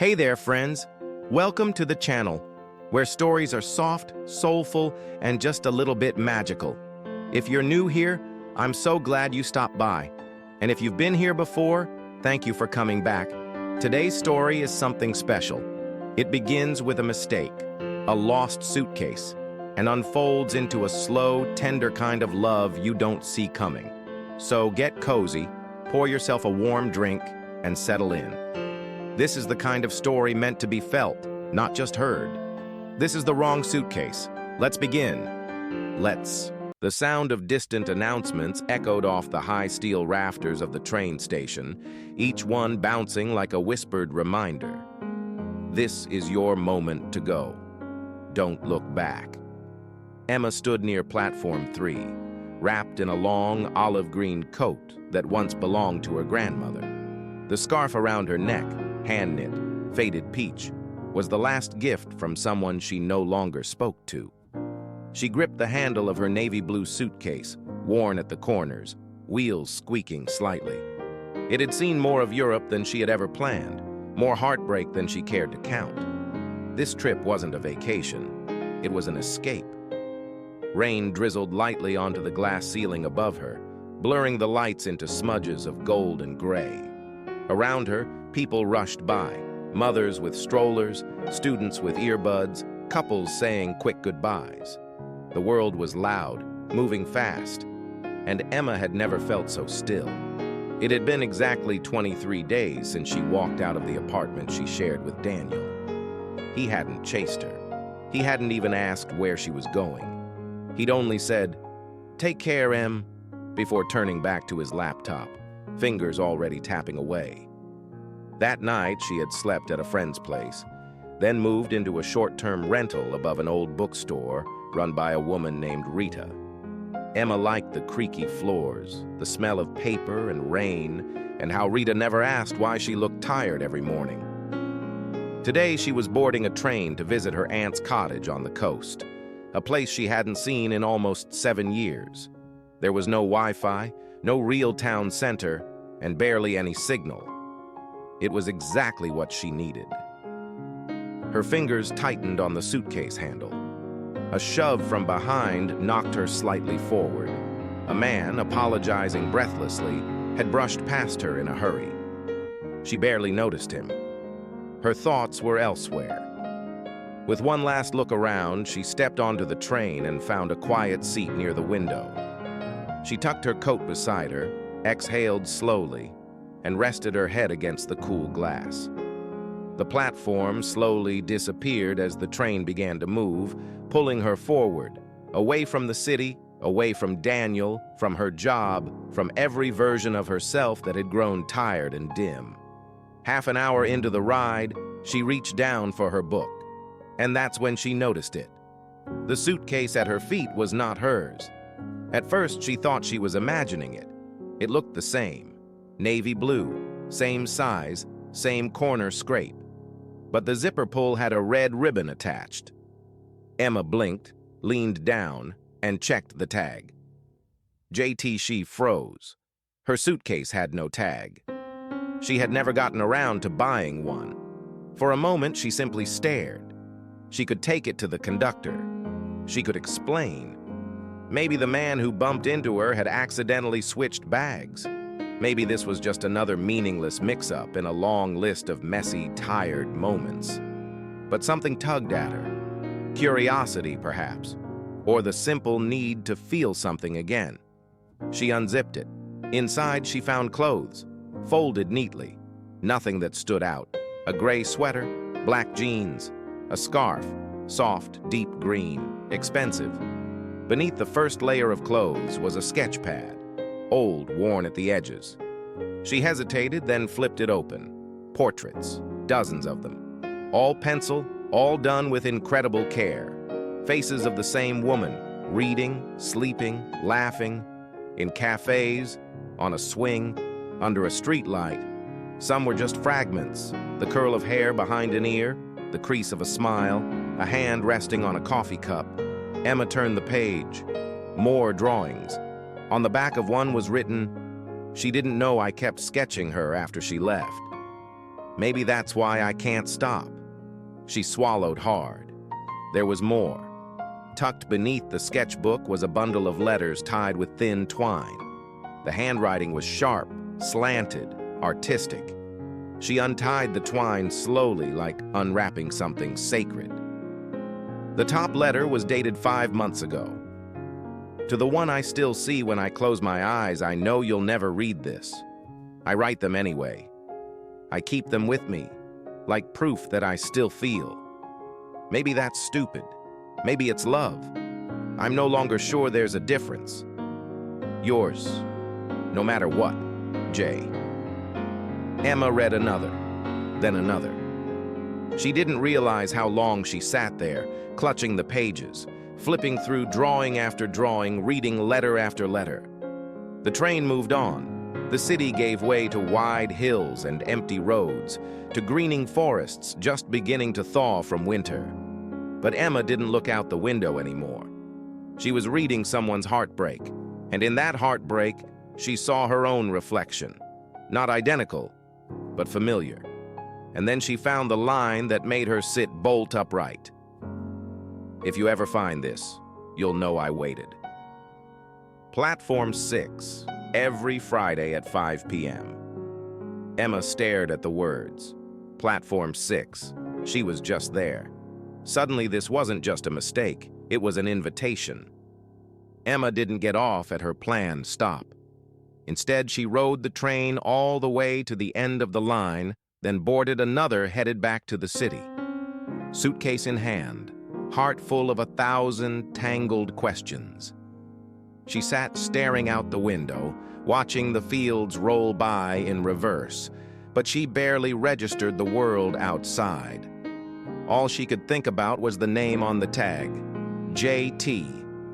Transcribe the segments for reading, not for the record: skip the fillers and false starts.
Hey there, friends. Welcome to the channel, where stories are soft, soulful, and just a little bit magical. If you're new here, I'm so glad you stopped by. And if you've been here before, thank you for coming back. Today's story is something special. It begins with a mistake, a lost suitcase, and unfolds into a slow, tender kind of love you don't see coming. So get cozy, pour yourself a warm drink, and settle in. This is the kind of story meant to be felt, not just heard. This is The Wrong Suitcase. Let's begin. Let's. The sound of distant announcements echoed off the high steel rafters of the train station, each one bouncing like a whispered reminder. This is your moment to go. Don't look back. Emma stood near platform 3, wrapped in a long olive green coat that once belonged to her grandmother. The scarf around her neck, hand-knit, faded peach, was the last gift from someone she no longer spoke to. She gripped the handle of her navy blue suitcase, worn at the corners, wheels squeaking slightly. It had seen more of Europe than she had ever planned, more heartbreak than she cared to count. This trip wasn't a vacation, it was an escape. Rain drizzled lightly onto the glass ceiling above her, blurring the lights into smudges of gold and gray. Around her, people rushed by, mothers with strollers, students with earbuds, couples saying quick goodbyes. The world was loud, moving fast, and Emma had never felt so still. It had been exactly 23 days since she walked out of the apartment she shared with Daniel. He hadn't chased her. He hadn't even asked where she was going. He'd only said, "Take care, Em," before turning back to his laptop, fingers already tapping away. That night, she had slept at a friend's place, then moved into a short-term rental above an old bookstore run by a woman named Rita. Emma liked the creaky floors, the smell of paper and rain, and how Rita never asked why she looked tired every morning. Today, she was boarding a train to visit her aunt's cottage on the coast, a place she hadn't seen in almost 7 years. There was no Wi-Fi, no real town center, and barely any signal. It was exactly what she needed. Her fingers tightened on the suitcase handle. A shove from behind knocked her slightly forward. A man, apologizing breathlessly, had brushed past her in a hurry. She barely noticed him. Her thoughts were elsewhere. With one last look around, she stepped onto the train and found a quiet seat near the window. She tucked her coat beside her, exhaled slowly, and rested her head against the cool glass. The platform slowly disappeared as the train began to move, pulling her forward, away from the city, away from Daniel, from her job, from every version of herself that had grown tired and dim. Half an hour into the ride, she reached down for her book, and that's when she noticed it. The suitcase at her feet was not hers. At first, she thought she was imagining it. It looked the same. Navy blue, same size, same corner scrape. But the zipper pull had a red ribbon attached. Emma blinked, leaned down, and checked the tag. She froze. Her suitcase had no tag. She had never gotten around to buying one. For a moment, she simply stared. She could take it to the conductor. She could explain. Maybe the man who bumped into her had accidentally switched bags. Maybe this was just another meaningless mix-up in a long list of messy, tired moments. But something tugged at her. Curiosity, perhaps, or the simple need to feel something again. She unzipped it. Inside, she found clothes, folded neatly. Nothing that stood out. A gray sweater, black jeans, a scarf, soft, deep green, expensive. Beneath the first layer of clothes was a sketch pad, old, worn at the edges. She hesitated, then flipped it open. Portraits, dozens of them. All pencil, all done with incredible care. Faces of the same woman, reading, sleeping, laughing, in cafes, on a swing, under a streetlight. Some were just fragments, the curl of hair behind an ear, the crease of a smile, a hand resting on a coffee cup. Emma turned the page. More drawings. On the back of one was written, "She didn't know I kept sketching her after she left." Maybe that's why I can't stop. She swallowed hard. There was more. Tucked beneath the sketchbook was a bundle of letters tied with thin twine. The handwriting was sharp, slanted, artistic. She untied the twine slowly, like unwrapping something sacred. The top letter was dated 5 months ago. To the one I still see when I close my eyes, I know you'll never read this. I write them anyway. I keep them with me, like proof that I still feel. Maybe that's stupid. Maybe it's love. I'm no longer sure there's a difference. Yours, no matter what, Jay. Emma read another, then another. She didn't realize how long she sat there, clutching the pages, flipping through drawing after drawing, reading letter after letter. The train moved on. The city gave way to wide hills and empty roads, to greening forests just beginning to thaw from winter. But Emma didn't look out the window anymore. She was reading someone's heartbreak, and in that heartbreak, she saw her own reflection. Not identical, but familiar. And then she found the line that made her sit bolt upright. If you ever find this, you'll know I waited. Platform 6, every Friday at 5 p.m. Emma stared at the words. Platform 6. She was just there. Suddenly, this wasn't just a mistake. It was an invitation. Emma didn't get off at her planned stop. Instead, she rode the train all the way to the end of the line, then boarded another headed back to the city. Suitcase in hand, heart full of 1,000 tangled questions. She sat staring out the window, watching the fields roll by in reverse, but she barely registered the world outside. All she could think about was the name on the tag, J.T.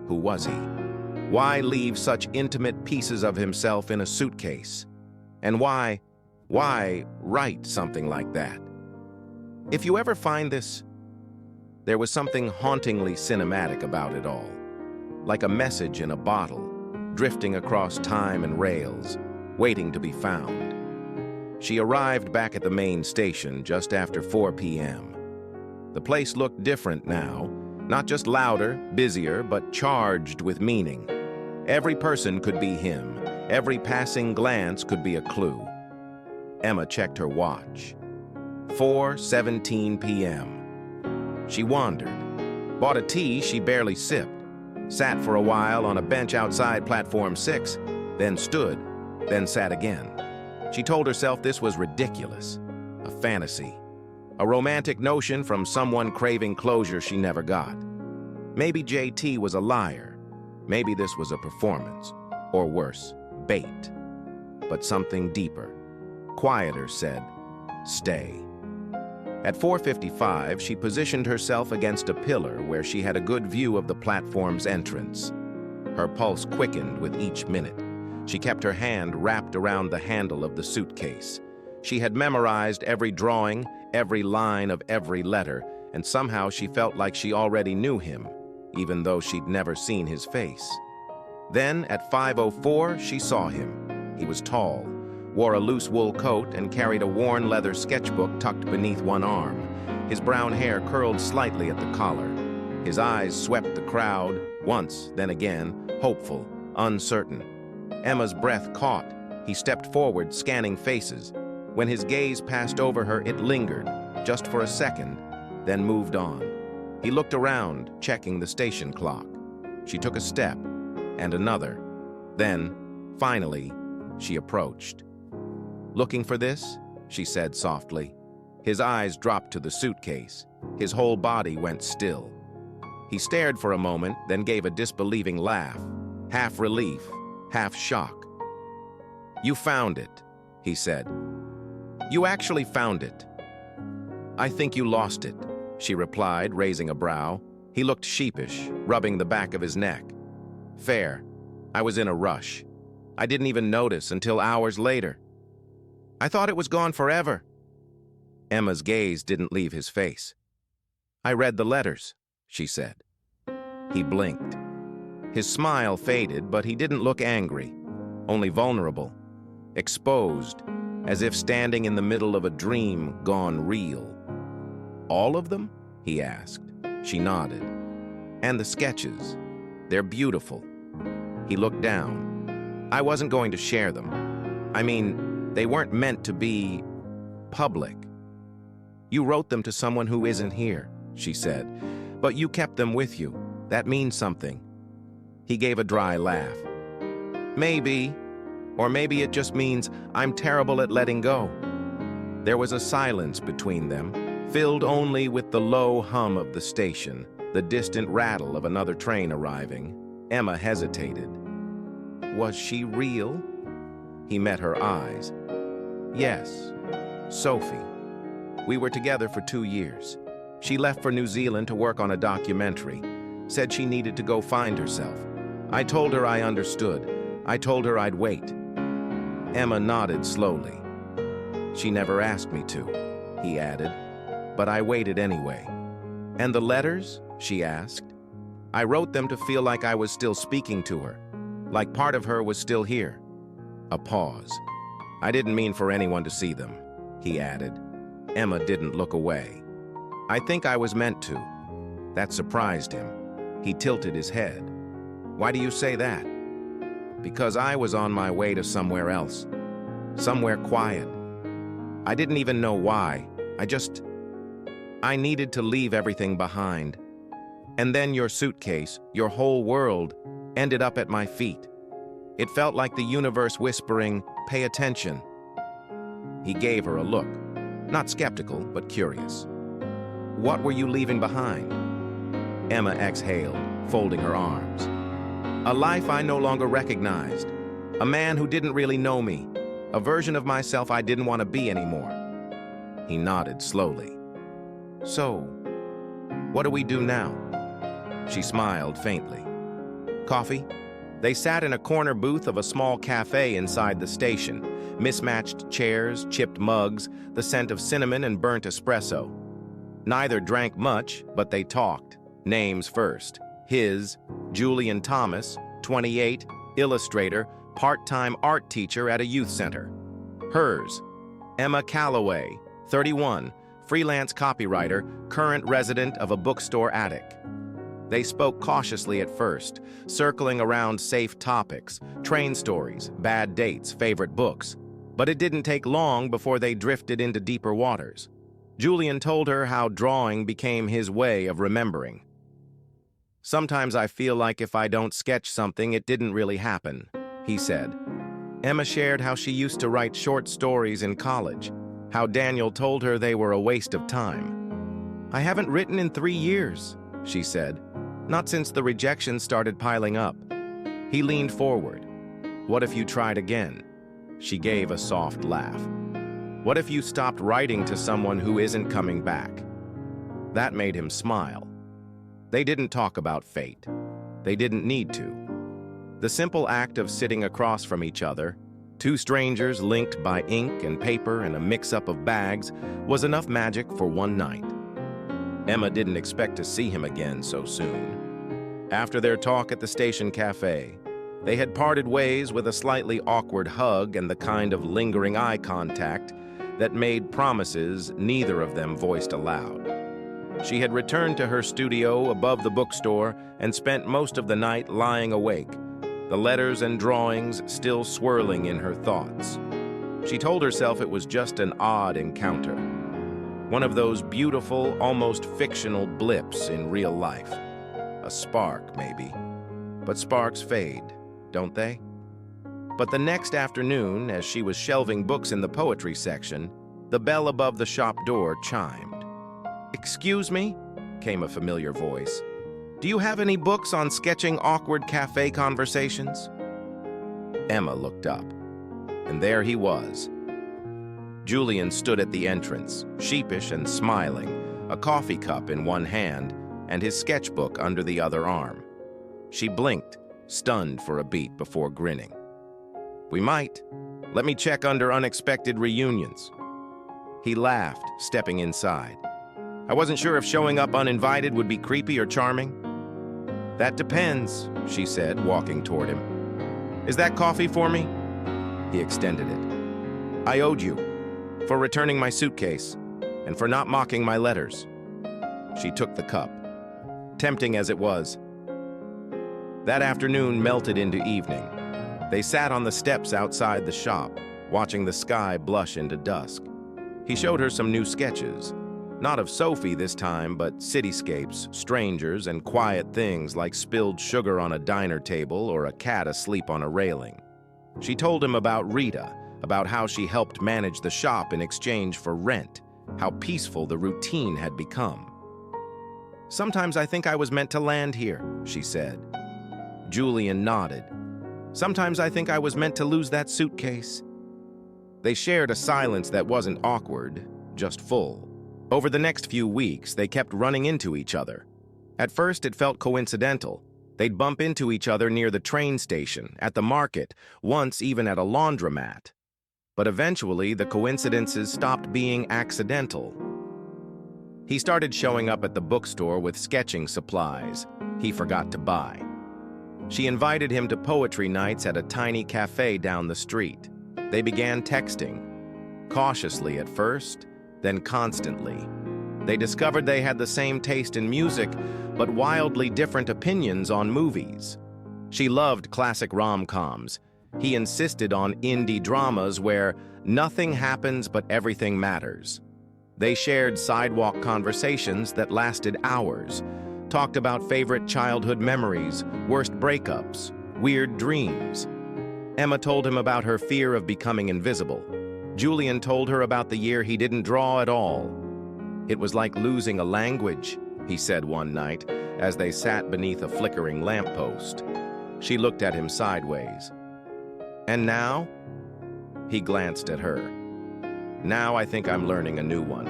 Who was he? Why leave such intimate pieces of himself in a suitcase? And why write something like that? If you ever find this, there was something hauntingly cinematic about it all. Like a message in a bottle, drifting across time and rails, waiting to be found. She arrived back at the main station just after 4 p.m. The place looked different now, not just louder, busier, but charged with meaning. Every person could be him. Every passing glance could be a clue. Emma checked her watch. 4:17 p.m. She wandered, bought a tea she barely sipped, sat for a while on a bench outside Platform 6, then stood, then sat again. She told herself this was ridiculous, a fantasy, a romantic notion from someone craving closure she never got. Maybe JT was a liar. Maybe this was a performance, or worse, bait. But something deeper, quieter said, stay. At 4:55, she positioned herself against a pillar where she had a good view of the platform's entrance. Her pulse quickened with each minute. She kept her hand wrapped around the handle of the suitcase. She had memorized every drawing, every line of every letter, and somehow she felt like she already knew him, even though she'd never seen his face. Then, at 5:04, she saw him. He was tall, wore a loose wool coat, and carried a worn leather sketchbook tucked beneath one arm. His brown hair curled slightly at the collar. His eyes swept the crowd, once, then again, hopeful, uncertain. Emma's breath caught. He stepped forward, scanning faces. When his gaze passed over her, it lingered, just for a second, then moved on. He looked around, checking the station clock. She took a step, and another. Then, finally, she approached. "Looking for this?" she said softly. His eyes dropped to the suitcase. His whole body went still. He stared for a moment, then gave a disbelieving laugh, half relief, half shock. "You found it," he said. "You actually found it." "I think you lost it," she replied, raising a brow. He looked sheepish, rubbing the back of his neck. "Fair. I was in a rush. I didn't even notice until hours later. I thought it was gone forever." Emma's gaze didn't leave his face. "I read the letters," she said. He blinked. His smile faded, but he didn't look angry, only vulnerable, exposed. as if standing in the middle of a dream gone real. "All of them?" he asked. She nodded. "And the sketches. They're beautiful." He looked down. "I wasn't going to share them. I mean, they weren't meant to be public." "You wrote them to someone who isn't here," she said. "But you kept them with you. That means something." He gave a dry laugh. "Maybe. Or maybe it just means I'm terrible at letting go." There was a silence between them, filled only with the low hum of the station, the distant rattle of another train arriving. Emma hesitated. Was she real? He met her eyes. "Yes, Sophie. We were together for 2 years. She left for New Zealand to work on a documentary, said she needed to go find herself. I told her I understood. I told her I'd wait." Emma nodded slowly. "She never asked me to," he added, "but I waited anyway." "And the letters?" she asked. "I wrote them to feel like I was still speaking to her, like part of her was still here." A pause. "I didn't mean for anyone to see them," he added. Emma didn't look away. "I think I was meant to." That surprised him. He tilted his head. "Why do you say that?" "Because I was on my way to somewhere else. Somewhere quiet. I didn't even know why. I needed to leave everything behind. And then your suitcase, your whole world, ended up at my feet. It felt like the universe whispering, 'Pay attention.'" He gave her a look, not skeptical, but curious. "What were you leaving behind?" Emma exhaled, folding her arms. "A life I no longer recognized. A man who didn't really know me. A version of myself I didn't want to be anymore." He nodded slowly. "So, what do we do now?" She smiled faintly. "Coffee?" They sat in a corner booth of a small cafe inside the station. Mismatched chairs, chipped mugs, the scent of cinnamon and burnt espresso. Neither drank much, but they talked. Names first. His, Julian Thomas, 28, illustrator, part-time art teacher at a youth center. Hers, Emma Calloway, 31, freelance copywriter, current resident of a bookstore attic. They spoke cautiously at first, circling around safe topics, train stories, bad dates, favorite books. But it didn't take long before they drifted into deeper waters. Julian told her how drawing became his way of remembering. "Sometimes I feel like if I don't sketch something, it didn't really happen," he said. Emma shared how she used to write short stories in college, how Daniel told her they were a waste of time. "I haven't written in 3 years," she said, "not since the rejection started piling up." He leaned forward. "What if you tried again?" She gave a soft laugh. "What if you stopped writing to someone who isn't coming back?" That made him smile. They didn't talk about fate. They didn't need to. The simple act of sitting across from each other, two strangers linked by ink and paper and a mix-up of bags, was enough magic for one night. Emma didn't expect to see him again so soon. After their talk at the station cafe, they had parted ways with a slightly awkward hug and the kind of lingering eye contact that made promises neither of them voiced aloud. She had returned to her studio above the bookstore and spent most of the night lying awake, the letters and drawings still swirling in her thoughts. She told herself it was just an odd encounter, one of those beautiful, almost fictional blips in real life. A spark, maybe. But sparks fade, don't they? But the next afternoon, as she was shelving books in the poetry section, the bell above the shop door chimed. "Excuse me?" came a familiar voice. "Do you have any books on sketching awkward cafe conversations?" Emma looked up, and there he was. Julian stood at the entrance, sheepish and smiling, a coffee cup in one hand and his sketchbook under the other arm. She blinked, stunned for a beat before grinning. "We might. Let me check under unexpected reunions." He laughed, stepping inside. "I wasn't sure if showing up uninvited would be creepy or charming." "That depends," she said, walking toward him. "Is that coffee for me?" He extended it. I owed you for returning my suitcase and for not mocking my letters. She took the cup, tempting as it was. That afternoon melted into evening. They sat on the steps outside the shop, watching the sky blush into dusk. He showed her some new sketches, not of Sophie this time, but cityscapes, strangers, and quiet things like spilled sugar on a diner table or a cat asleep on a railing. She told him about Rita, about how she helped manage the shop in exchange for rent, how peaceful the routine had become. Sometimes I think I was meant to land here, she said. Julian nodded. Sometimes I think I was meant to lose that suitcase. They shared a silence that wasn't awkward, just full. Over the next few weeks, they kept running into each other. At first, it felt coincidental. They'd bump into each other near the train station, at the market, once even at a laundromat. But eventually, the coincidences stopped being accidental. He started showing up at the bookstore with sketching supplies he forgot to buy. She invited him to poetry nights at a tiny cafe down the street. They began texting, cautiously at first, then constantly. They discovered they had the same taste in music, but wildly different opinions on movies. She loved classic rom-coms. He insisted on indie dramas where nothing happens but everything matters. They shared sidewalk conversations that lasted hours, talked about favorite childhood memories, worst breakups, weird dreams. Emma told him about her fear of becoming invisible. Julian told her about the year he didn't draw at all. It was like losing a language, he said one night, as they sat beneath a flickering lamppost. She looked at him sideways. And now? He glanced at her. Now I think I'm learning a new one.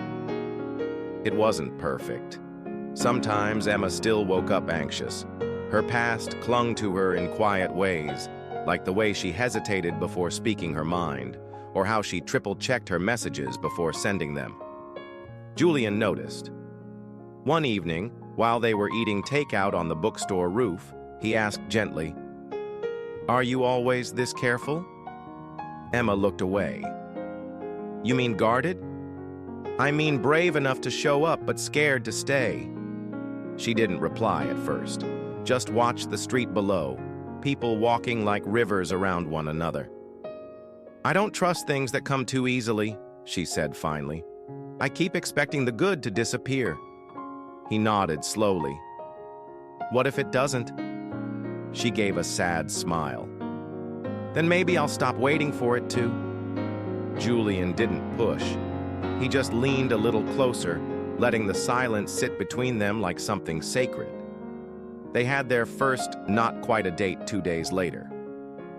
It wasn't perfect. Sometimes Emma still woke up anxious. Her past clung to her in quiet ways, like the way she hesitated before speaking her mind, or how she triple-checked her messages before sending them. Julian noticed. One evening, while they were eating takeout on the bookstore roof, he asked gently, "Are you always this careful?" Emma looked away. "You mean guarded?" "I mean brave enough to show up but scared to stay." She didn't reply at first, just watched the street below, people walking like rivers around one another. "I don't trust things that come too easily," she said finally. "I keep expecting the good to disappear." He nodded slowly. "What if it doesn't?" She gave a sad smile. "Then maybe I'll stop waiting for it to." Julian didn't push. He just leaned a little closer, letting the silence sit between them like something sacred. They had their first not quite a date 2 days later.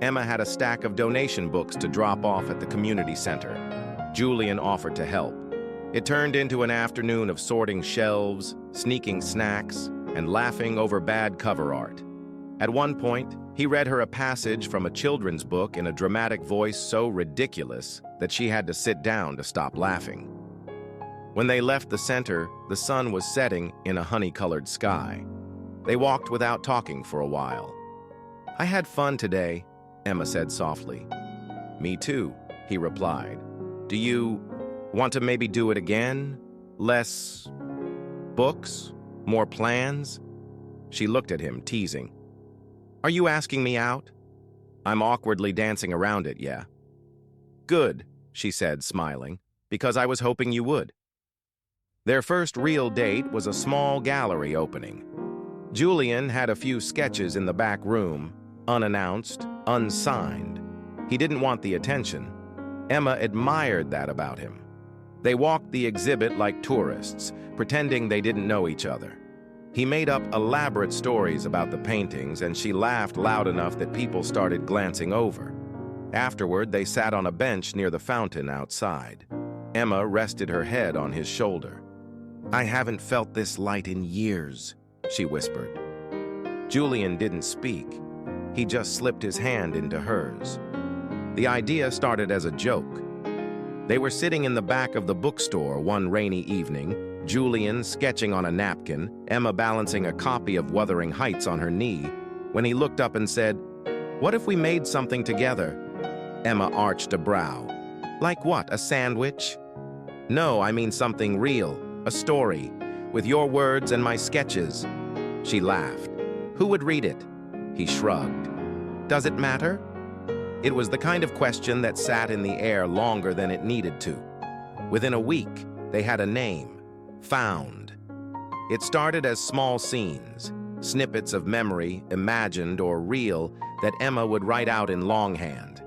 Emma had a stack of donation books to drop off at the community center. Julian offered to help. It turned into an afternoon of sorting shelves, sneaking snacks, and laughing over bad cover art. At one point, he read her a passage from a children's book in a dramatic voice so ridiculous that she had to sit down to stop laughing. When they left the center, the sun was setting in a honey-colored sky. They walked without talking for a while. "I had fun today," Emma said softly. "Me too," he replied. "Do you want to maybe do it again? Less books? More plans?" She looked at him, teasing. "Are you asking me out?" "I'm awkwardly dancing around it, yeah." "Good," she said, smiling, "because I was hoping you would." Their first real date was a small gallery opening. Julian had a few sketches in the back room, unannounced, unsigned. He didn't want the attention. Emma admired that about him. They walked the exhibit like tourists, pretending they didn't know each other. He made up elaborate stories about the paintings, and she laughed loud enough that people started glancing over. Afterward, they sat on a bench near the fountain outside. Emma rested her head on his shoulder. "I haven't felt this light in years," she whispered. Julian didn't speak. He just slipped his hand into hers. The idea started as a joke. They were sitting in the back of the bookstore one rainy evening, Julian sketching on a napkin, Emma balancing a copy of Wuthering Heights on her knee, when he looked up and said, "What if we made something together?" Emma arched a brow. Like what, a sandwich? No, I mean something real, a story, with your words and my sketches. She laughed. Who would read it? He shrugged. Does it matter? It was the kind of question that sat in the air longer than it needed to. Within a week, they had a name, Found. It started as small scenes, snippets of memory, imagined or real, that Emma would write out in longhand.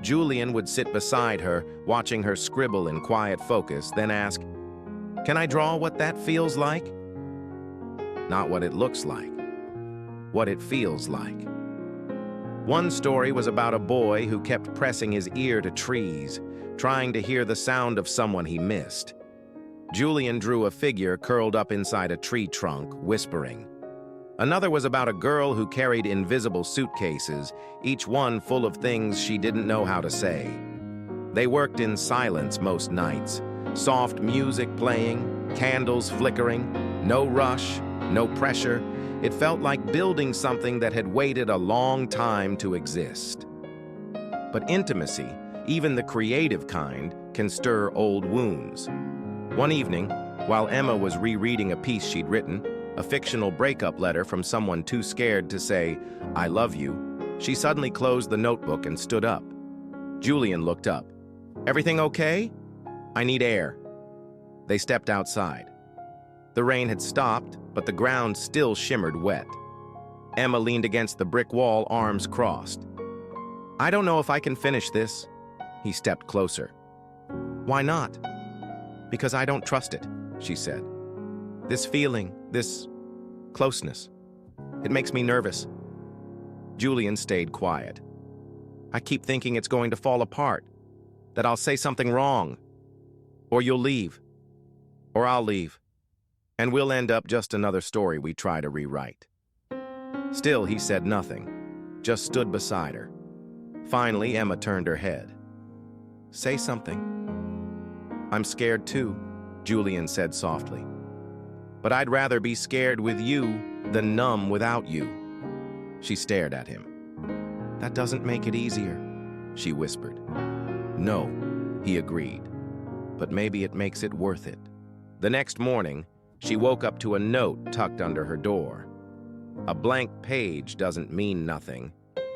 Julian would sit beside her, watching her scribble in quiet focus, then ask, "Can I draw what that feels like?" Not what it looks like, what it feels like. One story was about a boy who kept pressing his ear to trees, trying to hear the sound of someone he missed. Julian drew a figure curled up inside a tree trunk, whispering. Another was about a girl who carried invisible suitcases, each one full of things she didn't know how to say. They worked in silence most nights, soft music playing, candles flickering, no rush, no pressure. It felt like building something that had waited a long time to exist. But intimacy, even the creative kind, can stir old wounds. One evening, while Emma was rereading a piece she'd written, a fictional breakup letter from someone too scared to say, "I love you," she suddenly closed the notebook and stood up. Julian looked up. "Everything okay? I need air." They stepped outside. The rain had stopped, but the ground still shimmered wet. Emma leaned against the brick wall, arms crossed. "I don't know if I can finish this." He stepped closer. "Why not?" "Because I don't trust it," she said. "This feeling, this closeness, it makes me nervous." Julian stayed quiet. "I keep thinking it's going to fall apart, that I'll say something wrong, or you'll leave, or I'll leave, and we'll end up just another story we try to rewrite." Still, he said nothing, just stood beside her. Finally, Emma turned her head. "Say something." "I'm scared too," Julian said softly. "But I'd rather be scared with you than numb without you." She stared at him. "That doesn't make it easier," she whispered. "No," he agreed, "but maybe it makes it worth it." The next morning, she woke up to a note tucked under her door. A blank page doesn't mean nothing.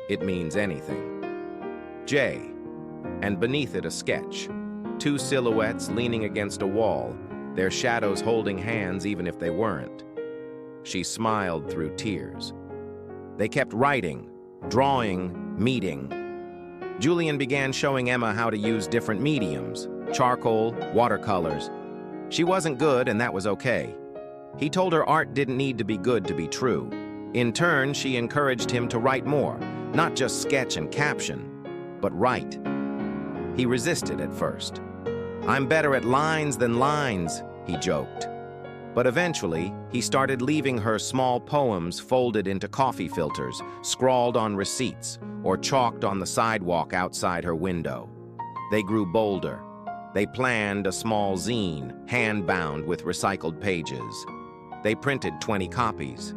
It means anything. J, and beneath it a sketch. Two silhouettes leaning against a wall, their shadows holding hands even if they weren't. She smiled through tears. They kept writing, drawing, meeting. Julian began showing Emma how to use different mediums, charcoal, watercolors. She wasn't good, and that was okay. He told her art didn't need to be good to be true. In turn, she encouraged him to write more, not just sketch and caption, but write. He resisted at first. "I'm better at lines than lines," he joked. But eventually, he started leaving her small poems folded into coffee filters, scrawled on receipts, or chalked on the sidewalk outside her window. They grew bolder. They planned a small zine, hand-bound with recycled pages. They printed 20 copies.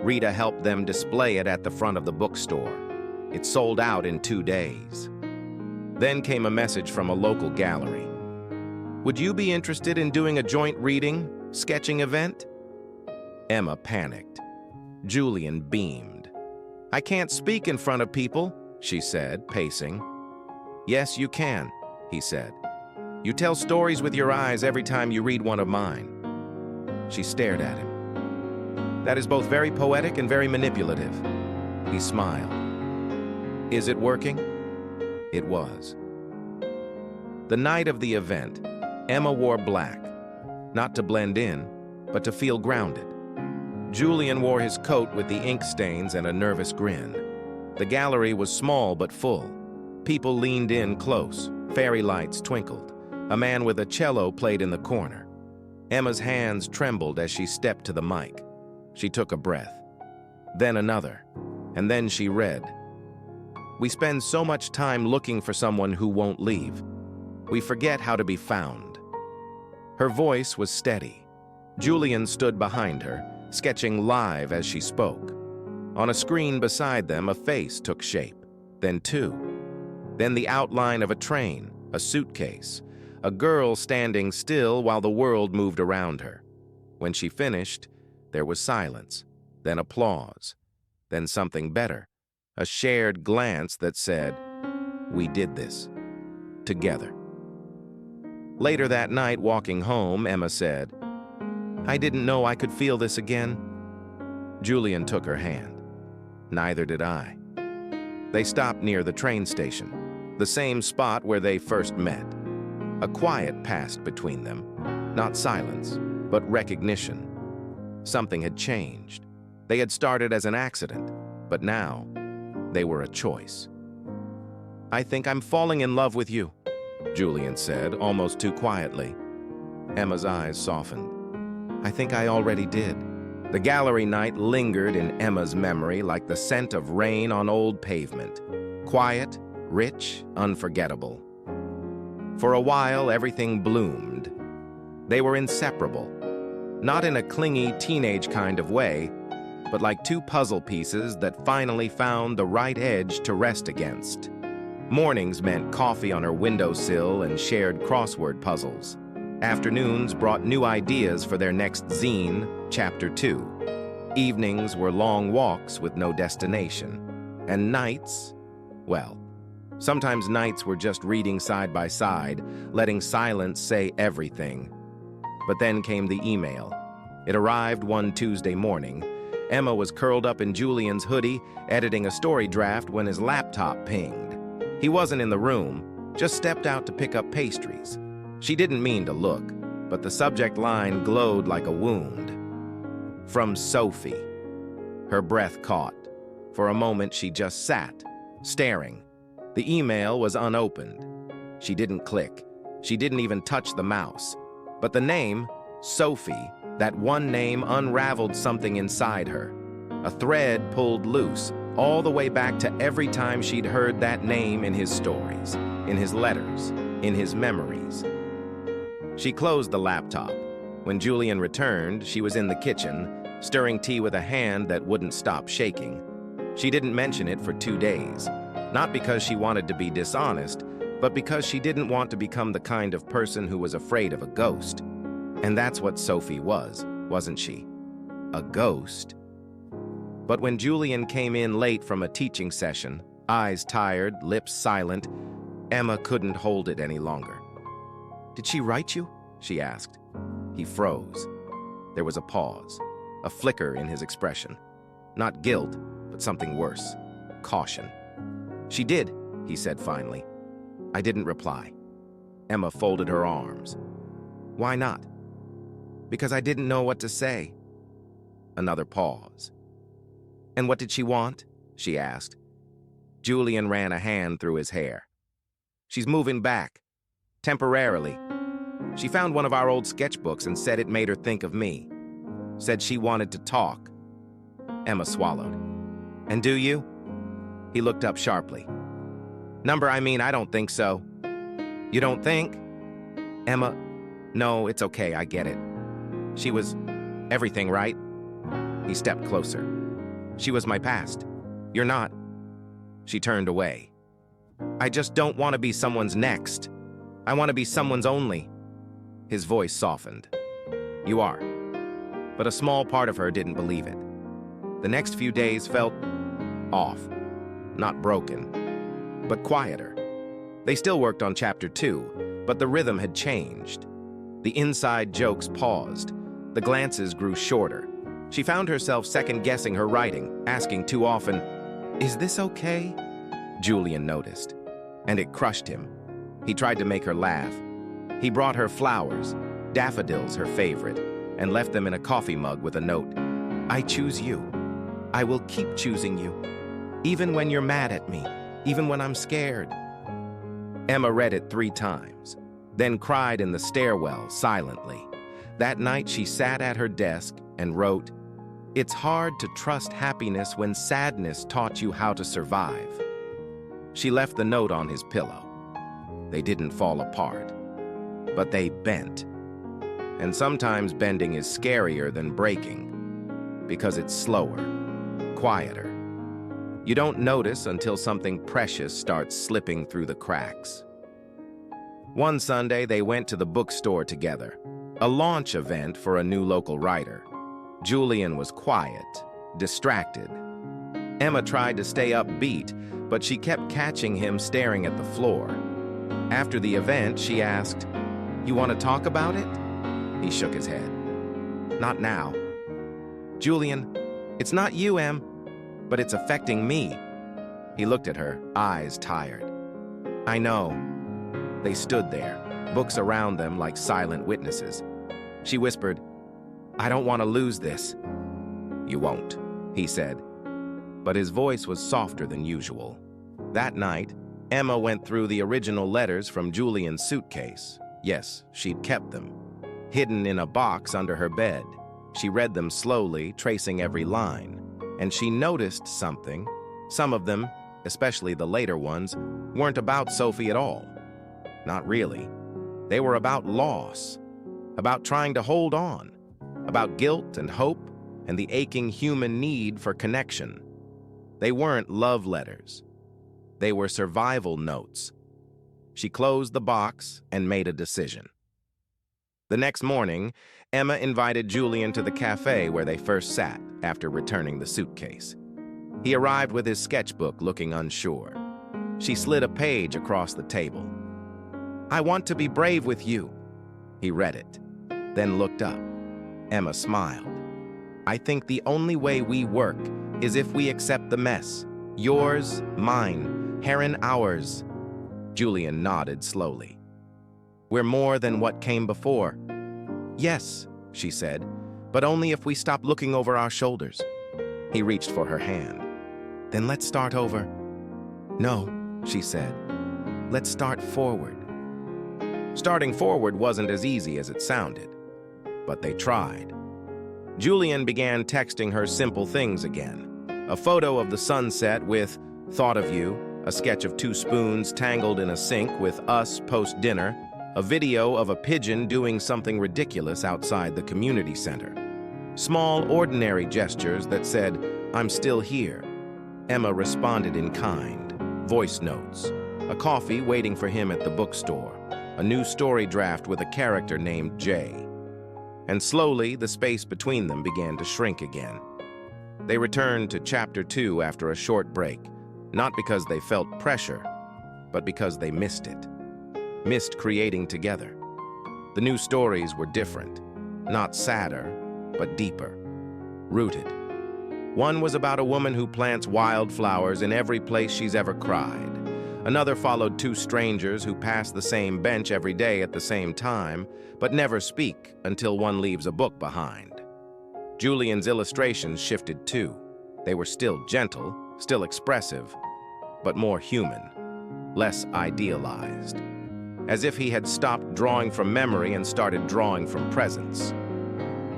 Rita helped them display it at the front of the bookstore. It sold out in 2 days. Then came a message from a local gallery. "Would you be interested in doing a joint reading, sketching event?" Emma panicked. Julian beamed. "I can't speak in front of people," she said, pacing. "Yes, you can," he said. "You tell stories with your eyes every time you read one of mine." She stared at him. "That is both very poetic and very manipulative." He smiled. "Is it working?" It was. The night of the event, Emma wore black, not to blend in, but to feel grounded. Julian wore his coat with the ink stains and a nervous grin. The gallery was small but full. People leaned in close, fairy lights twinkled. A man with a cello played in the corner. Emma's hands trembled as she stepped to the mic. She took a breath, then another, and then she read. "We spend so much time looking for someone who won't leave. We forget how to be found." Her voice was steady. Julian stood behind her, sketching live as she spoke. On a screen beside them, a face took shape, then two, then the outline of a train, a suitcase, a girl standing still while the world moved around her. When she finished, there was silence, then applause, then something better, a shared glance that said, "We did this. Together." Later that night, walking home, Emma said, "I didn't know I could feel this again." Julian took her hand. Neither did I. They stopped near the train station, the same spot where they first met. A quiet passed between them, not silence, but recognition. Something had changed. They had started as an accident, but now they were a choice. "I think I'm falling in love with you," Julian said, almost too quietly. Emma's eyes softened. "I think I already did." The gallery night lingered in Emma's memory like the scent of rain on old pavement. Quiet, rich, unforgettable. For a while, everything bloomed. They were inseparable. Not in a clingy teenage kind of way, but like two puzzle pieces that finally found the right edge to rest against. Mornings meant coffee on her windowsill and shared crossword puzzles. Afternoons brought new ideas for their next zine, Chapter 2. Evenings were long walks with no destination. And nights, well, sometimes nights were just reading side by side, letting silence say everything. But then came the email. It arrived one Tuesday morning. Emma was curled up in Julian's hoodie, editing a story draft when his laptop pinged. He wasn't in the room, just stepped out to pick up pastries. She didn't mean to look, but the subject line glowed like a wound. From Sophie. Her breath caught. For a moment, she just sat, staring. The email was unopened. She didn't click. She didn't even touch the mouse. But the name, Sophie, that one name unraveled something inside her. A thread pulled loose, all the way back to every time she'd heard that name in his stories, in his letters, in his memories. She closed the laptop. When Julian returned, she was in the kitchen, stirring tea with a hand that wouldn't stop shaking. She didn't mention it for 2 days, not because she wanted to be dishonest, but because she didn't want to become the kind of person who was afraid of a ghost. And that's what Sophie was, wasn't she? A ghost. But when Julian came in late from a teaching session, eyes tired, lips silent, Emma couldn't hold it any longer. "Did she write you?" she asked. He froze. There was a pause, a flicker in his expression. Not guilt, but something worse. Caution. "She did," he said finally. I didn't reply. Emma folded her arms. "Why not?" "Because I didn't know what to say." Another pause. "And what did she want?" she asked. Julian ran a hand through his hair. "She's moving back. Temporarily. She found one of our old sketchbooks and said it made her think of me. Said she wanted to talk." Emma swallowed. "And do you?" He looked up sharply. I don't think so." "You don't think?" "Emma, no, it's okay, I get it. She was everything, right?" He stepped closer. "She was my past. You're not." She turned away. "I just don't want to be someone's next. I want to be someone's only." His voice softened. "You are." But a small part of her didn't believe it. The next few days felt off. Not broken, but quieter. They still worked on Chapter 2, but the rhythm had changed. The inside jokes paused. The glances grew shorter. She found herself second-guessing her writing, asking too often, "Is this okay?" Julian noticed, and it crushed him. He tried to make her laugh. He brought her flowers, daffodils her favorite, and left them in a coffee mug with a note. "I choose you. I will keep choosing you. Even when you're mad at me, even when I'm scared." Emma read it 3 times, then cried in the stairwell silently. That night she sat at her desk and wrote, "It's hard to trust happiness when sadness taught you how to survive." She left the note on his pillow. They didn't fall apart, but they bent. And sometimes bending is scarier than breaking, because it's slower, quieter. You don't notice until something precious starts slipping through the cracks. One Sunday, they went to the bookstore together, a launch event for a new local writer. Julian was quiet, distracted. Emma tried to stay upbeat, but she kept catching him staring at the floor. After the event, she asked, "You want to talk about it?" He shook his head. "Not now." "Julian, it's not you, Em, but it's affecting me." He looked at her, eyes tired. "I know." They stood there, books around them like silent witnesses. She whispered, "I don't want to lose this." "You won't," he said, but his voice was softer than usual. That night, Emma went through the original letters from Julian's suitcase. Yes, she'd kept them, hidden in a box under her bed. She read them slowly, tracing every line, and she noticed something. Some of them, especially the later ones, weren't about Sophie at all. Not really. They were about loss, about trying to hold on, about guilt and hope and the aching human need for connection. They weren't love letters. They were survival notes. She closed the box and made a decision. The next morning, Emma invited Julian to the cafe where they first sat after returning the suitcase. He arrived with his sketchbook, looking unsure. She slid a page across the table. "I want to be brave with you." He read it, then looked up. Emma smiled. "I think the only way we work is if we accept the mess. Yours, mine, Heron ours." Julian nodded slowly. "We're more than what came before." "Yes," she said, "but only if we stop looking over our shoulders." He reached for her hand. "Then let's start over." "No," she said. "Let's start forward." Starting forward wasn't as easy as it sounded, but they tried. Julian began texting her simple things again. A photo of the sunset with "Thought of you," a sketch of two spoons tangled in a sink with "us" post-dinner, a video of a pigeon doing something ridiculous outside the community center. Small, ordinary gestures that said, "I'm still here." Emma responded in kind, voice notes, a coffee waiting for him at the bookstore, a new story draft with a character named Jay. And slowly, the space between them began to shrink again. They returned to Chapter 2 after a short break, not because they felt pressure, but because they missed it. Missed creating together. The new stories were different, not sadder, but deeper, rooted. One was about a woman who plants wildflowers in every place she's ever cried. Another followed two strangers who pass the same bench every day at the same time, but never speak until one leaves a book behind. Julian's illustrations shifted too. They were still gentle, still expressive, but more human, less idealized. As if he had stopped drawing from memory and started drawing from presence.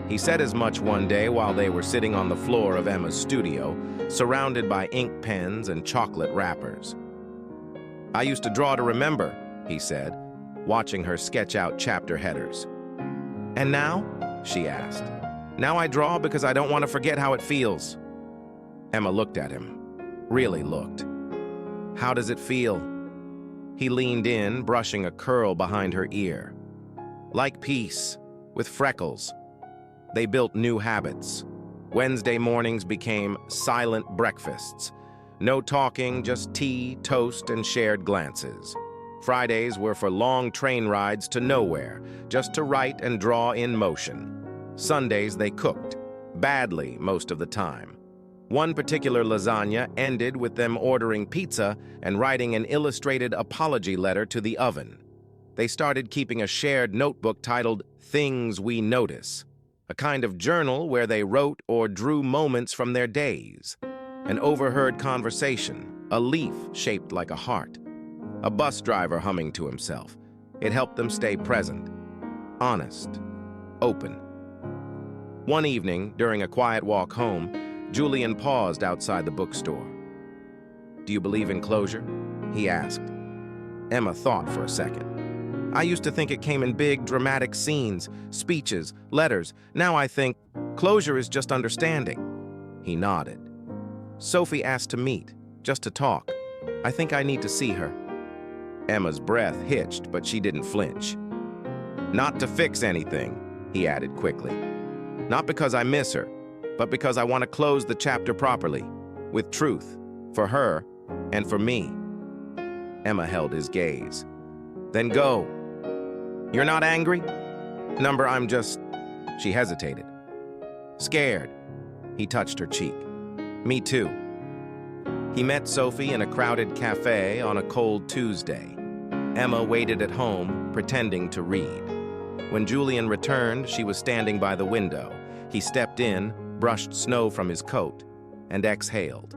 He said as much one day while they were sitting on the floor of Emma's studio, surrounded by ink pens and chocolate wrappers. "I used to draw to remember," he said, watching her sketch out chapter headers. "And now?" she asked. "Now I draw because I don't want to forget how it feels." Emma looked at him, really looked. "How does it feel?" He leaned in, brushing a curl behind her ear. "Like peace, with freckles." They built new habits. Wednesday mornings became silent breakfasts. No talking, just tea, toast, and shared glances. Fridays were for long train rides to nowhere, just to write and draw in motion. Sundays they cooked, badly most of the time. One particular lasagna ended with them ordering pizza and writing an illustrated apology letter to the oven. They started keeping a shared notebook titled "Things We Notice," a kind of journal where they wrote or drew moments from their days. An overheard conversation, a leaf shaped like a heart, a bus driver humming to himself. It helped them stay present, honest, open. One evening, during a quiet walk home, Julian paused outside the bookstore. "Do you believe in closure?" he asked. Emma thought for a second. "I used to think it came in big, dramatic scenes, speeches, letters. Now I think closure is just understanding." He nodded. "Sophie asked to meet, just to talk. I think I need to see her." Emma's breath hitched, but she didn't flinch. "Not to fix anything," he added quickly. "Not because I miss her, but because I want to close the chapter properly, with truth, for her and for me." Emma held his gaze. "Then go. You're not angry?" I'm just..." She hesitated. "Scared." He touched her cheek. "Me too." He met Sophie in a crowded cafe on a cold Tuesday. Emma waited at home, pretending to read. When Julian returned, she was standing by the window. He stepped in, brushed snow from his coat, and exhaled.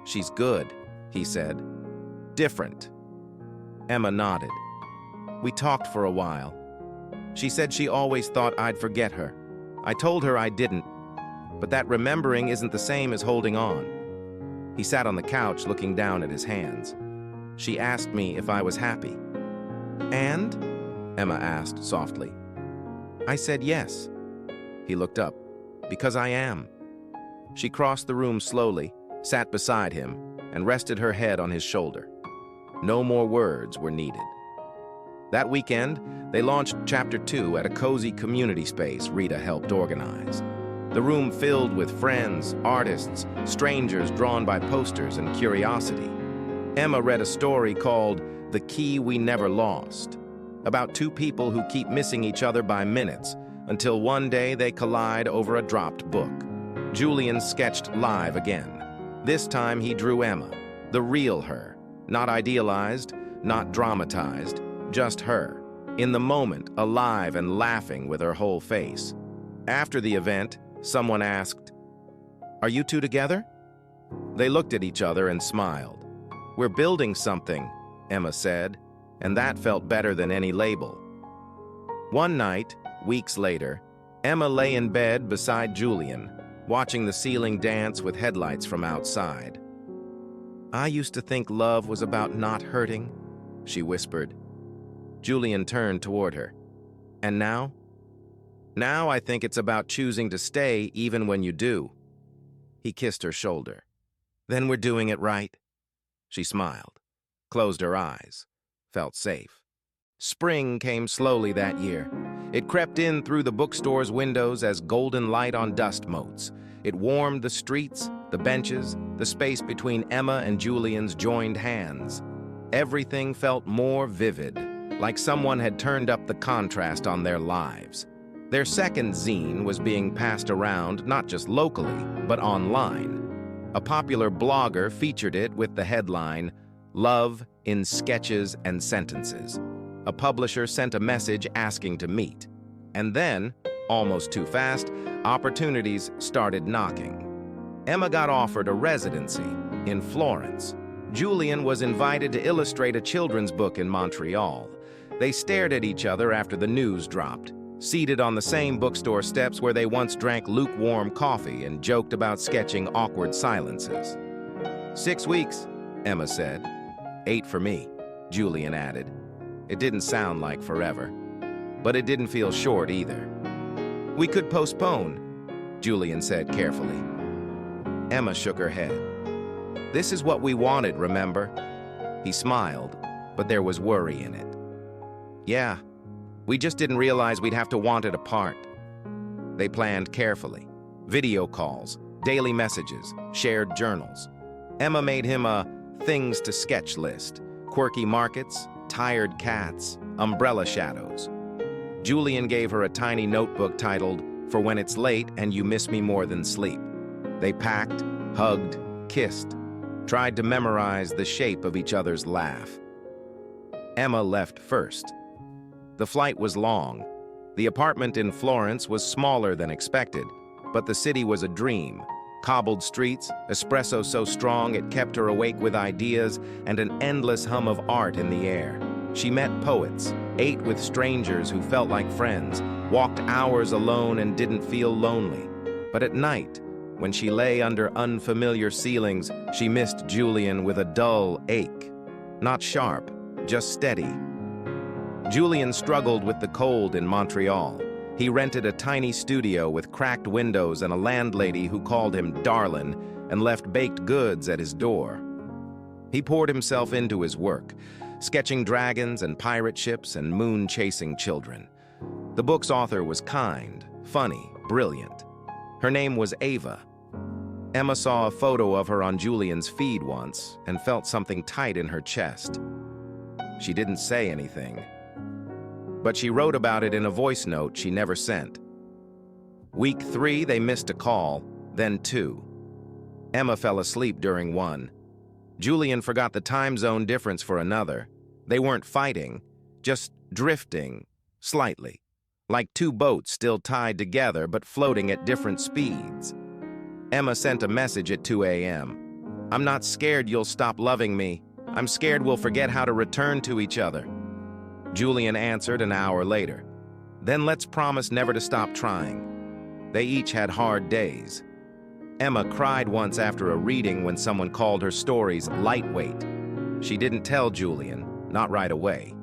"She's good," he said. "Different." Emma nodded. "We talked for a while. She said she always thought I'd forget her. I told her I didn't, but that remembering isn't the same as holding on." He sat on the couch looking down at his hands. "She asked me if I was happy." "And?" Emma asked softly. "I said yes." He looked up. "Because I am." She crossed the room slowly, sat beside him, and rested her head on his shoulder. No more words were needed. That weekend, they launched Chapter 2 at a cozy community space Rita helped organize. The room filled with friends, artists, strangers drawn by posters and curiosity. Emma read a story called "The Key We Never Lost," about two people who keep missing each other by minutes until one day they collide over a dropped book. Julian sketched live again. This time he drew Emma, the real her, not idealized, not dramatized, just her, in the moment, alive and laughing with her whole face. After the event, someone asked, "Are you two together?" They looked at each other and smiled. "We're building something," Emma said, and that felt better than any label. One night, weeks later, Emma lay in bed beside Julian, watching the ceiling dance with headlights from outside. "I used to think love was about not hurting," she whispered. Julian turned toward her. "And now?" "Now I think it's about choosing to stay even when you do." He kissed her shoulder. "Then we're doing it right." She smiled, closed her eyes, felt safe. Spring came slowly that year. It crept in through the bookstore's windows as golden light on dust motes. It warmed the streets, the benches, the space between Emma and Julian's joined hands. Everything felt more vivid, like someone had turned up the contrast on their lives. Their second zine was being passed around not just locally, but online. A popular blogger featured it with the headline, "Love in Sketches and Sentences." A publisher sent a message asking to meet. And then, almost too fast, opportunities started knocking. Emma got offered a residency in Florence. Julian was invited to illustrate a children's book in Montreal. They stared at each other after the news dropped, seated on the same bookstore steps where they once drank lukewarm coffee and joked about sketching awkward silences. 6 weeks, Emma said. 8 for me, Julian added. It didn't sound like forever, but it didn't feel short either. We could postpone, Julian said carefully. Emma shook her head. This is what we wanted, remember? He smiled, but there was worry in it. Yeah, we just didn't realize we'd have to want it apart. They planned carefully. Video calls, daily messages, shared journals. Emma made him a things to sketch list, quirky markets, tired cats, umbrella shadows. Julian gave her a tiny notebook titled, For When It's Late and You Miss Me More Than Sleep. They packed, hugged, kissed, tried to memorize the shape of each other's laugh. Emma left first. The flight was long. The apartment in Florence was smaller than expected, but the city was a dream. Cobbled streets, espresso so strong it kept her awake with ideas, and an endless hum of art in the air. She met poets, ate with strangers who felt like friends, walked hours alone and didn't feel lonely. But at night, when she lay under unfamiliar ceilings, she missed Julian with a dull ache. Not sharp, just steady. Julian struggled with the cold in Montreal. He rented a tiny studio with cracked windows and a landlady who called him darlin' and left baked goods at his door. He poured himself into his work, sketching dragons and pirate ships and moon-chasing children. The book's author was kind, funny, brilliant. Her name was Ava. Emma saw a photo of her on Julian's feed once and felt something tight in her chest. She didn't say anything, but she wrote about it in a voice note she never sent. Week 3, they missed a call, then 2. Emma fell asleep during 1. Julian forgot the time zone difference for another. They weren't fighting, just drifting, slightly, like 2 boats still tied together but floating at different speeds. Emma sent a message at 2 a.m. "I'm not scared you'll stop loving me. I'm scared we'll forget how to return to each other." Julian answered an hour later. "Then let's promise never to stop trying." They each had hard days. Emma cried once after a reading when someone called her stories lightweight. She didn't tell Julian, not right away.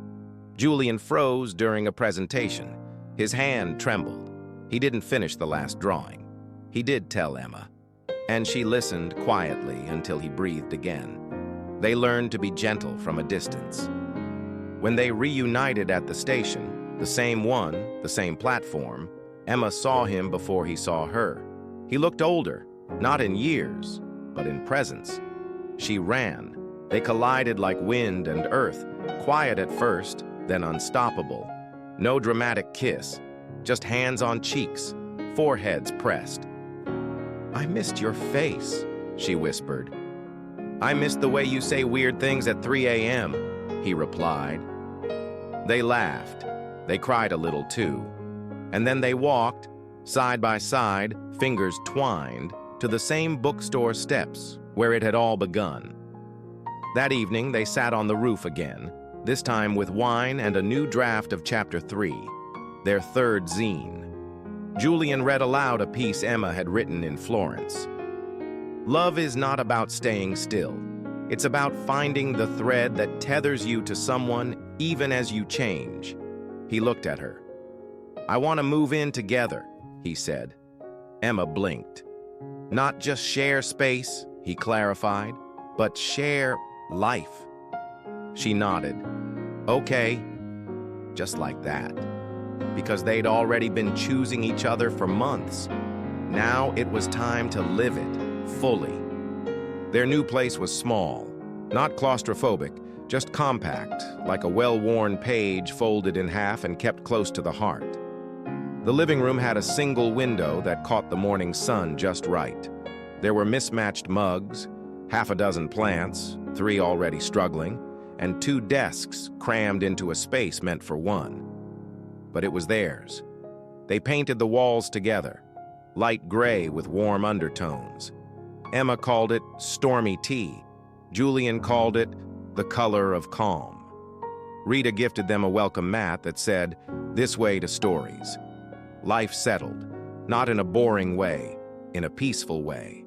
Julian froze during a presentation. His hand trembled. He didn't finish the last drawing. He did tell Emma, and she listened quietly until he breathed again. They learned to be gentle from a distance. When they reunited at the station, the same one, the same platform, Emma saw him before he saw her. He looked older, not in years, but in presence. She ran. They collided like wind and earth, quiet at first, then unstoppable. No dramatic kiss, just hands on cheeks, foreheads pressed. "I missed your face," she whispered. "I missed the way you say weird things at 3 a.m., he replied. They laughed. They cried a little too. And then they walked, side by side, fingers twined, to the same bookstore steps where it had all begun. That evening, they sat on the roof again, this time with wine and a new draft of Chapter 3, their 3rd zine. Julian read aloud a piece Emma had written in Florence. "Love is not about staying still. It's about finding the thread that tethers you to someone even as you change." He looked at her. "I want to move in together," he said. Emma blinked. "Not just share space," he clarified, "but share life." She nodded. "Okay," just like that. Because they'd already been choosing each other for months. Now it was time to live it, fully. Their new place was small, not claustrophobic, just compact, like a well-worn page folded in half and kept close to the heart. The living room had a single window that caught the morning sun just right. There were mismatched mugs, half a dozen plants, 3 already struggling, and 2 desks crammed into a space meant for 1. But it was theirs. They painted the walls together, light gray with warm undertones. Emma called it stormy tea. Julian called it the color of calm. Rita gifted them a welcome mat that said, "This way to stories." Life settled, not in a boring way, in a peaceful way.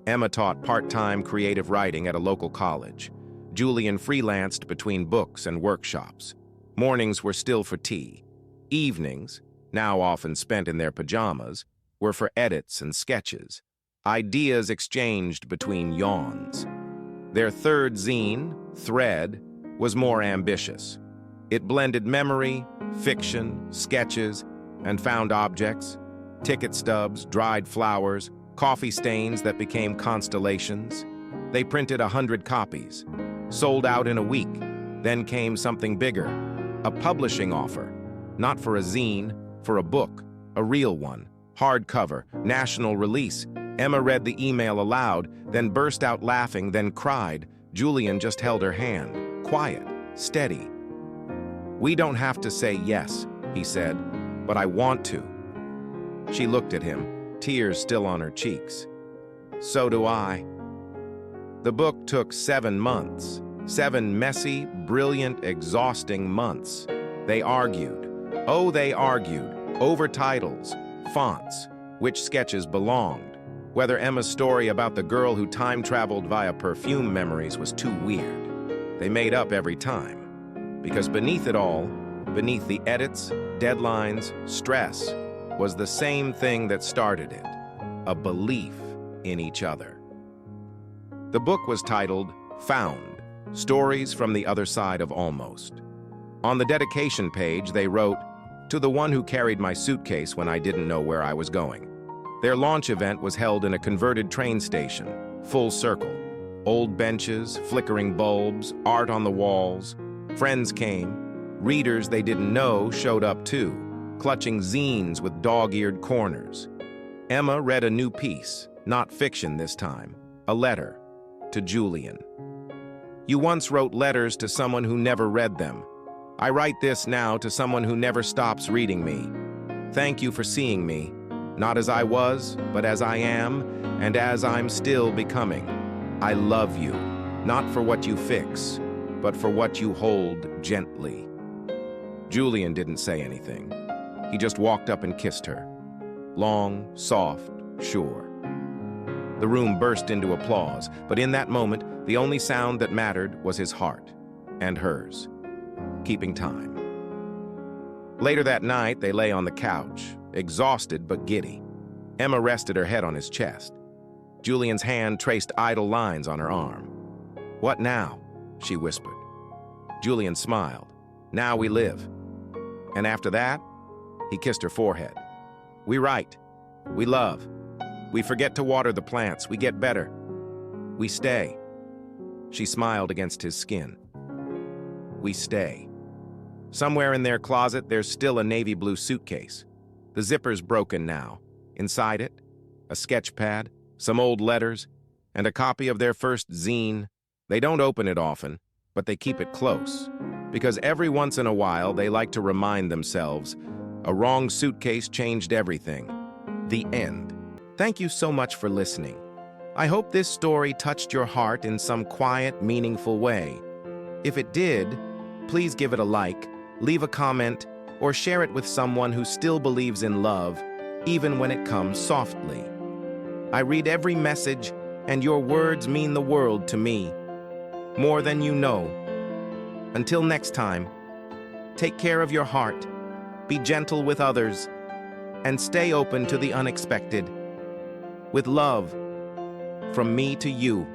Emma taught part-time creative writing at a local college. Julian freelanced between books and workshops. Mornings were still for tea. Evenings, now often spent in their pajamas, were for edits and sketches, ideas exchanged between yawns. Their 3rd zine, Thread, was more ambitious. It blended memory, fiction, sketches, and found objects, ticket stubs, dried flowers, coffee stains that became constellations. They printed 100 copies, sold out in a week. Then came something bigger, a publishing offer, not for a zine, for a book, a real one, hardcover, national release. Emma read the email aloud, then burst out laughing, then cried. Julian just held her hand, quiet, steady. "We don't have to say yes," he said, "but I want to." She looked at him, tears still on her cheeks. "So do I." The book took 7 months, 7 messy, brilliant, exhausting months. They argued. Oh, they argued, over titles, fonts, which sketches belonged, whether Emma's story about the girl who time-traveled via perfume memories was too weird. They made up every time. Because beneath it all, beneath the edits, deadlines, stress, was the same thing that started it, a belief in each other. The book was titled Found, Stories from the Other Side of Almost. On the dedication page, they wrote, "To the one who carried my suitcase when I didn't know where I was going." Their launch event was held in a converted train station, full circle. Old benches, flickering bulbs, art on the walls. Friends came. Readers they didn't know showed up too, clutching zines with dog-eared corners. Emma read a new piece, not fiction this time, a letter to Julian. "You once wrote letters to someone who never read them. I write this now to someone who never stops reading me. Thank you for seeing me, not as I was, but as I am, and as I'm still becoming. I love you, not for what you fix, but for what you hold gently." Julian didn't say anything. He just walked up and kissed her. Long, soft, sure. The room burst into applause, but in that moment, the only sound that mattered was his heart, and hers, keeping time. Later that night, they lay on the couch, exhausted but giddy. Emma rested her head on his chest. Julian's hand traced idle lines on her arm. "What now?" she whispered. Julian smiled. "Now we live." And after that, he kissed her forehead. "We write. We love. We forget to water the plants. We get better. We stay." She smiled against his skin. "We stay." Somewhere in their closet, there's still a navy blue suitcase. The zipper's broken now. Inside it, a sketch pad, some old letters, and a copy of their first zine. They don't open it often, but they keep it close, because every once in a while they like to remind themselves, a wrong suitcase changed everything. The end. Thank you so much for listening. I hope this story touched your heart in some quiet, meaningful way. If it did, please give it a like, leave a comment, or share it with someone who still believes in love, even when it comes softly. I read every message, and your words mean the world to me, more than you know. Until next time, take care of your heart, be gentle with others, and stay open to the unexpected. With love, from me to you.